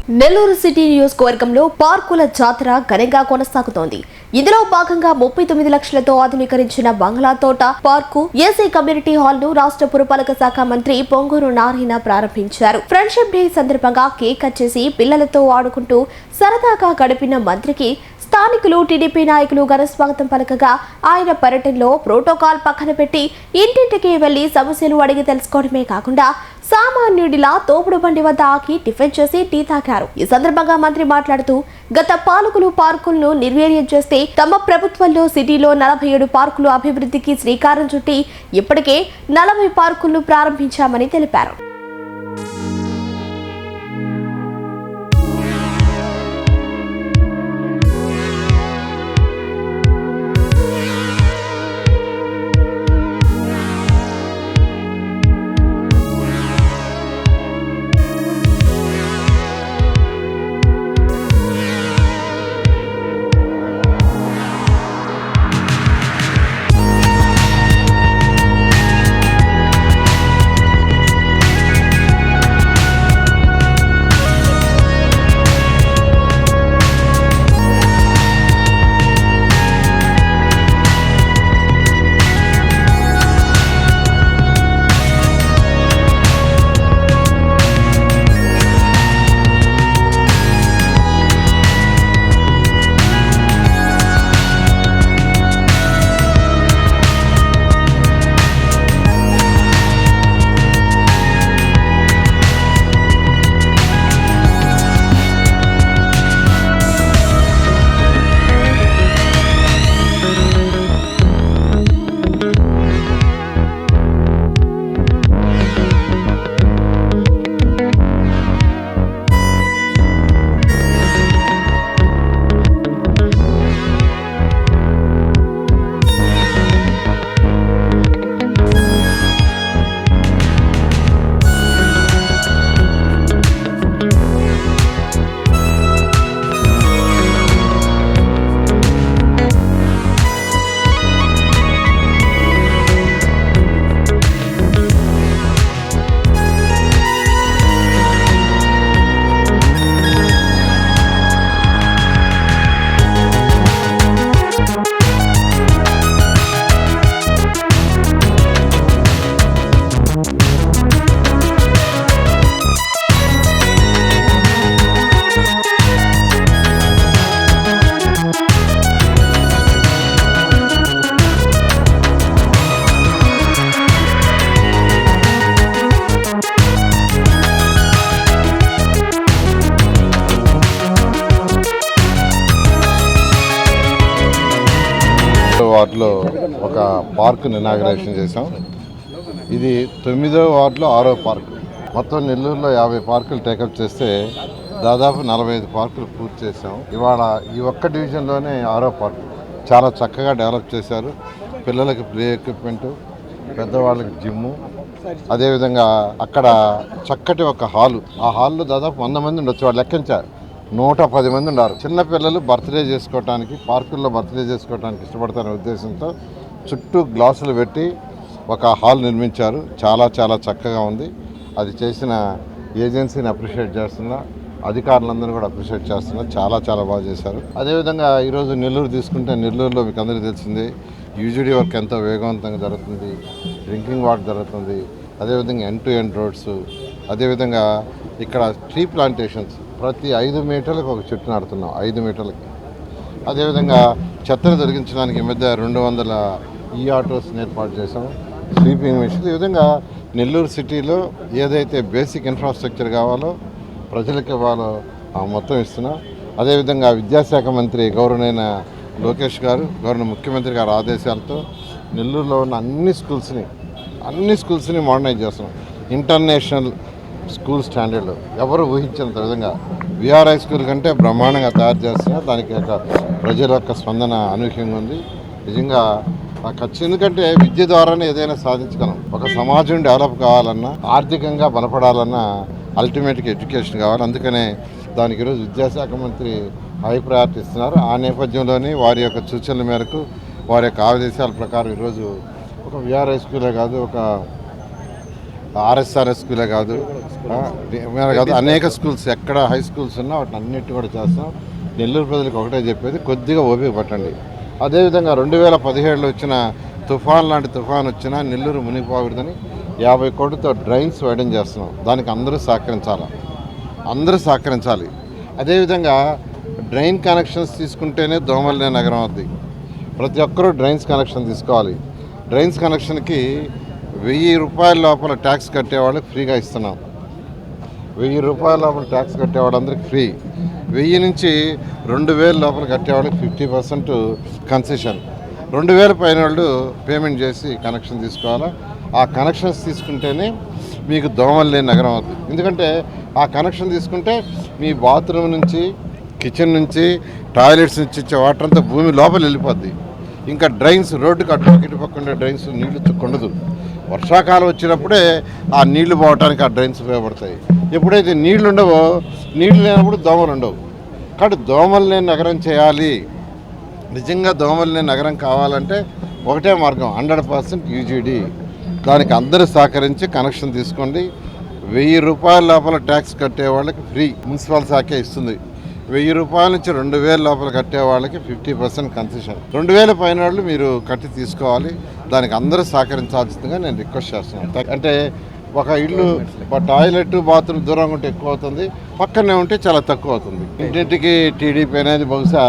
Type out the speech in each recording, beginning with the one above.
Nellore city నియోజకవర్గంలో పార్కుల జాతర ఘనంగా కొనసాగుతోంది. ఇందులో భాగంగా 39 లక్షలతో ఆధునీకరించిన బంగ్లా తోట పార్కు ఏసీ కమ్యూనిటీ హాల్ ను రాష్ట్ర పురపాలక శాఖ మంత్రి పొంగూరు నారాయణ ప్రారంభించారు. ఫ్రెండ్షిప్ డే సందర్భంగా కేక్ కట్ చేసి పిల్లలతో ఆడుకుంటూ సరదాగా గడిపిన మంత్రికి స్థానికులు టీడీపీ నాయకులు ఘన స్వాగతం పలకగా ఆయన పర్యటనలో ప్రోటోకాల్ పక్కన పెట్టి ఇంటింటికి వెళ్లి సమస్యలు అడిగి తెలుసుకోవడమే కాకుండా సామాన్యుడిలా తోపుడు బండి వద్ద ఆకి టిఫిన్ చేసి టీ తాగారు. ఈ సందర్భంగా మంత్రి మాట్లాడుతూ గత పాలకులు పార్కులను నిర్వీర్యం చేస్తే తమ ప్రభుత్వంలో సిటీలో 47 పార్కులు అభివృద్ధికి శ్రీకారం చుట్టి ఇప్పటికే 40 పార్కులను ప్రారంభించామని తెలిపారు. వార్డులో ఒక పార్కును ఇనాగ్రేషన్ చేసాం. ఇది 9వ వార్డులో 6వ పార్కు. మొత్తం నెల్లూరులో 50 పార్కులు టేకప్ చేస్తే దాదాపు 45 పార్కులు పూర్తి చేసాం. ఇవాళ ఈ ఒక్క డివిజన్లోనే 6వ పార్కు చాలా చక్కగా డెవలప్ చేశారు. పిల్లలకి ప్లే ఎక్విప్మెంటు, పెద్దవాళ్ళకి జిమ్ము, అదేవిధంగా అక్కడ చక్కటి ఒక హాలు. ఆ హాల్లో దాదాపు 100 మంది ఉండొచ్చు. వాళ్ళు లెక్కించారు 110 మంది ఉన్నారు. చిన్నపిల్లలు బర్త్డే చేసుకోవడానికి, పార్కుల్లో బర్త్డే చేసుకోవడానికి ఇష్టపడతారనే ఉద్దేశంతో చుట్టూ గ్లాసులు పెట్టి ఒక హాల్ నిర్మించారు. చాలా చాలా చక్కగా ఉంది. అది చేసిన ఏజెన్సీని అప్రిషియేట్ చేస్తున్నా, అధికారులందరూ కూడా అప్రిషియేట్ చేస్తున్నా. చాలా చాలా బాగా చేశారు. అదేవిధంగా ఈరోజు నెల్లూరు తీసుకుంటే నెల్లూరులో మీకు అందరికీ తెలిసిందే యూజీడీ వర్క్ ఎంతో వేగవంతంగా జరుగుతుంది. డ్రింకింగ్ వాటర్ జరుగుతుంది. అదేవిధంగా ఎండ్ టు ఎండ్ రోడ్స్, అదేవిధంగా ఇక్కడ ట్రీ ప్లాంటేషన్స్ ప్రతి 5 మీటర్లకు ఒక చెట్టు నాడుతున్నాం. 5 మీటర్లకి. అదేవిధంగా చెత్తను తొలగించడానికి ఈ మధ్య 200 ఈ ఆటోస్ని ఏర్పాటు చేసాం. Sweeping machine. ఈ విధంగా నెల్లూరు సిటీలో ఏదైతే బేసిక్ ఇన్ఫ్రాస్ట్రక్చర్ కావాలో ప్రజలకు ఇవ్వాలో మొత్తం ఇస్తున్నాం. అదేవిధంగా విద్యాశాఖ మంత్రి గౌరవనైన లోకేష్ గారు, గౌరవ ముఖ్యమంత్రి గారి ఆదేశాలతో నెల్లూరులో ఉన్న అన్ని స్కూల్స్ని మోడర్నైజ్ చేస్తున్నాం. ఇంటర్నేషనల్ స్కూల్ స్టాండర్డ్లో ఎవరు ఊహించినంత విధంగా విఆర్ఐ స్కూల్ కంటే బ్రహ్మాండంగా తయారు చేస్తున్నారు. దానికి ప్రజల యొక్క స్పందన అనూహ్యంగా ఉంది. నిజంగా ఎందుకంటే విద్య ద్వారానే ఏదైనా సాధించగలం. ఒక సమాజం డెవలప్ కావాలన్నా, ఆర్థికంగా బలపడాలన్నా అల్టిమేట్గా ఎడ్యుకేషన్ కావాలి. అందుకనే దానికి ఈరోజు విద్యాశాఖ మంత్రి హై ప్రయారిటీ ఇస్తున్నారు. ఆ నేపథ్యంలోనే వారి యొక్క సూచనల మేరకు, వారి యొక్క ఆదేశాల ప్రకారం ఈరోజు ఒక విఆర్ఐ స్కూలే కాదు, ఒక ఆర్ఎస్ఆర్ఎస్ స్కూలే కాదు అనేక స్కూల్స్ ఎక్కడ హై స్కూల్స్ ఉన్నా వాటిని అన్నిటి కూడా చేస్తాం. నెల్లూరు ప్రజలకు ఒకటే చెప్పేది, కొద్దిగా ఓపిక పట్టండి. అదేవిధంగా 2017లో వచ్చిన తుఫాన్ లాంటి తుఫాన్ వచ్చినా నెల్లూరు మునిగిపోకూడదని 50 కోట్లతో డ్రైన్స్ వైడన్ చేస్తున్నాం. దానికి అందరూ సహకరించాలి. అదేవిధంగా డ్రైన్ కనెక్షన్స్ తీసుకుంటేనే దోమలు లేని నగరం అవుద్ది. ప్రతి ఒక్కరూ డ్రైన్స్ కనెక్షన్ తీసుకోవాలి. డ్రైన్స్ కనెక్షన్కి 1000 రూపాయల లోపల ట్యాక్స్ కట్టేవాళ్ళకి ఫ్రీగా ఇస్తున్నాం. 1000 రూపాయల లోపల ట్యాక్స్ కట్టేవాళ్ళందరికీ ఫ్రీ. 1000 నుంచి 2000 లోపల కట్టేవాళ్ళకి 50% కన్సెషన్. 2000 పైన వాళ్ళు పేమెంట్ చేసి కనెక్షన్ తీసుకోవాలా. ఆ కనెక్షన్స్ తీసుకుంటేనే మీకు దోమలు లేని నగరం అవుతుంది. ఎందుకంటే ఆ కనెక్షన్ తీసుకుంటే మీ బాత్రూమ్ నుంచి, కిచెన్ నుంచి, టాయిలెట్స్ నుంచి ఇచ్చే వాటర్ అంతా భూమి లోపల వెళ్ళిపోద్ది. ఇంకా డ్రైన్స్, రోడ్డుకి అటు పక్కన డ్రైన్స్ నీళ్లు చుక్కుండదు. వర్షాకాలం వచ్చినప్పుడే ఆ నీళ్లు పోవడానికి ఆ డ్రైన్స్ ఉపయోగపడతాయి. ఎప్పుడైతే నీళ్లు ఉండవో, నీళ్లు లేనప్పుడు దోమలు ఉండవు. కాబట్టి దోమలు లేని నగరం చేయాలి. నిజంగా దోమలు లేని నగరం కావాలంటే ఒకటే మార్గం, 100% యూజీడీ. దానికి అందరూ సహకరించి కనెక్షన్ తీసుకోండి. 1000 రూపాయల లోపల ట్యాక్స్ కట్టే వాళ్ళకి ఫ్రీ, మున్సిపల్ శాఖే ఇస్తుంది. 1000 రూపాయల నుంచి 2000 లోపల కట్టే వాళ్ళకి 50% కన్సెషన్. 2000 పైన వాళ్ళు మీరు కట్టి తీసుకోవాలి. దానికి అందరూ సహకరించాల్సిందిగా నేను రిక్వెస్ట్ చేస్తున్నాను. అంటే ఒక ఇల్లు టాయిలెట్, బాత్రూమ్ దూరంగా ఉంటే ఎక్కువ అవుతుంది, పక్కనే ఉంటే చాలా తక్కువ అవుతుంది. ఇంటింటికి టీడీపీ అనేది బహుశా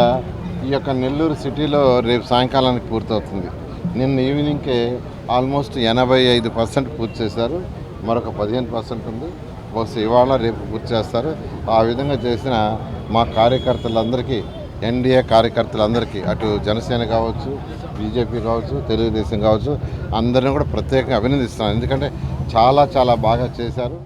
ఈ యొక్క నెల్లూరు సిటీలో రేపు సాయంకాలానికి పూర్తవుతుంది. నిన్న ఈవినింగ్కే ఆల్మోస్ట్ 85% పూర్తి చేశారు. మరొక 15% ఉంది. బహుశా ఇవాళ రేపు పూర్తి చేస్తారు. ఆ విధంగా చేసిన మా కార్యకర్తలందరికీ, ఎన్డీఏ కార్యకర్తలందరికీ, అటు జనసేన కావచ్చు, బీజేపీ కావచ్చు, తెలుగుదేశం కావచ్చు, అందరిని కూడా ప్రత్యేకంగా అభినందిస్తున్నాను. ఎందుకంటే చాలా బాగా చేశారు.